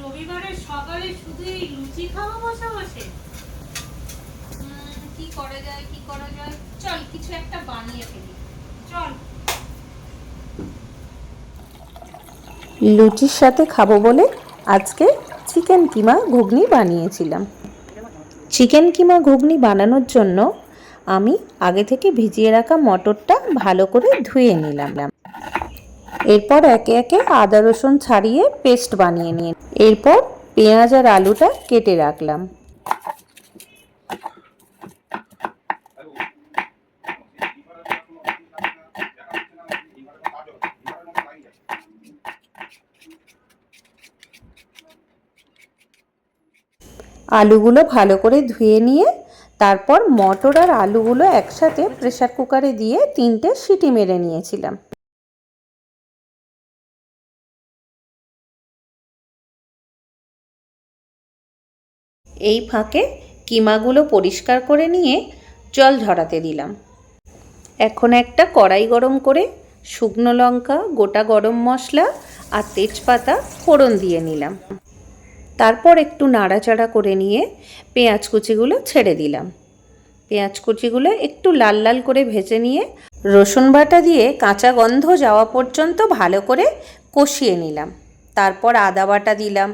রবিবারের সকালে শুধু এই লুচি খাওয়া বসে বসে কি করা যায় চল কিছু একটা বানিয়ে ফেলি। চল, লুচির সাথে খাবো বলে আজকে চিকেন কিমা ঘুগনি বানিয়েছিলাম। চিকেন কিমা ঘুগনি বানানোর জন্য আমি আগে থেকে ভিজিয়ে রাখা মটরটা ভালো করে ধুয়ে নিলাম। এরপর একে একে আদা রসুন ছাড়িয়ে পেস্ট বানিয়ে নিয়ে এরপর পেঁয়াজ আর আলুটা কেটে রাখলাম। আলুগুলো ভালো করে ধুয়ে নিয়ে তারপর মটর আর আলুগুলো একসাথে প্রেসার কুকারে দিয়ে 3টে সিটি মেরে নিয়েছিলাম। এই ফাঁকে কিমাগুলো পরিষ্কার করে নিয়ে জল ঝরাতে দিলাম। এখন একটা কড়াই গরম করে শুকনো লঙ্কা, গোটা গরম মশলা আর তেজপাতা ফোড়ন দিয়ে নিলাম। তারপর একটু নাড়াচাড়া করে নিয়ে পেঁয়াজ কুচিগুলো ছেড়ে দিলাম। পেঁয়াজ কুচিগুলো একটু লাল লাল করে ভেজে নিয়ে রসুন বাটা দিয়ে কাঁচা গন্ধ যাওয়া পর্যন্ত ভালো করে কষিয়ে নিলাম। তারপর আদা বাটা দিলাম।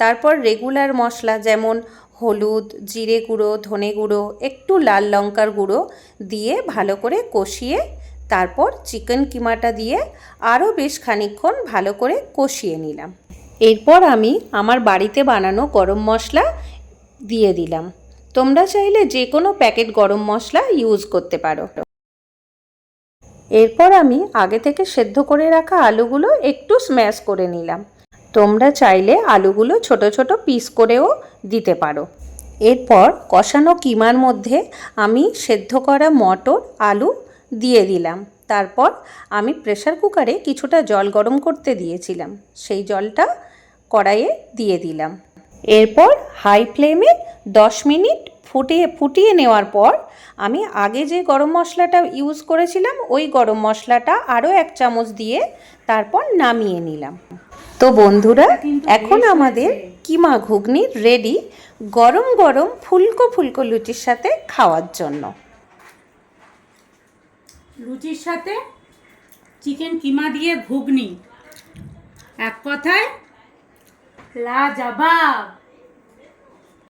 তারপর রেগুলার মশলা যেমন হলুদ, জিরে গুঁড়ো, ধনে গুঁড়ো, একটু লাল লঙ্কার গুঁড়ো দিয়ে ভালো করে কষিয়ে তারপর চিকেন কিমাটা দিয়ে আরও বেশ খানিকক্ষণ ভালো করে কষিয়ে নিলাম। এরপর আমি আমার বাড়িতে বানানো গরম মশলা দিয়ে দিলাম। তোমরা চাইলে যে কোনো প্যাকেট গরম মশলা ইউজ করতে পারো। এরপর আমি আগে থেকে সেদ্ধ করে রাখা আলুগুলো একটু স্ম্যাশ করে নিলাম। তোমরা চাইলে আলুগুলো ছোট ছোট পিস করেও দিতে পারো। এরপর কষানো কিমার মধ্যে আমি সেদ্ধ করা মটর, আলু দিয়ে দিলাম। তারপর আমি প্রেসার কুকারে কিছুটা জল গরম করতে দিয়েছিলাম, সেই জলটা কড়াইয়ে দিয়ে দিলাম। এরপর হাই ফ্লেমে 10 মিনিট ফুটিয়ে নেওয়ার পর আমি আগে যে গরম মশলাটা ইউজ করেছিলাম ওই গরম মশলাটা আরও 1 চামচ দিয়ে তারপর নামিয়ে নিলাম। তো বন্ধুরা, এখন আমাদের কিমা ঘুগনি রেডি গরম গরম ফুলকো ফুলকো লুচির সাথে খাওয়ার জন্য। লুচির সাথে চিকেন কিমা দিয়ে ঘুগনি, এক কথায় লাজবাব।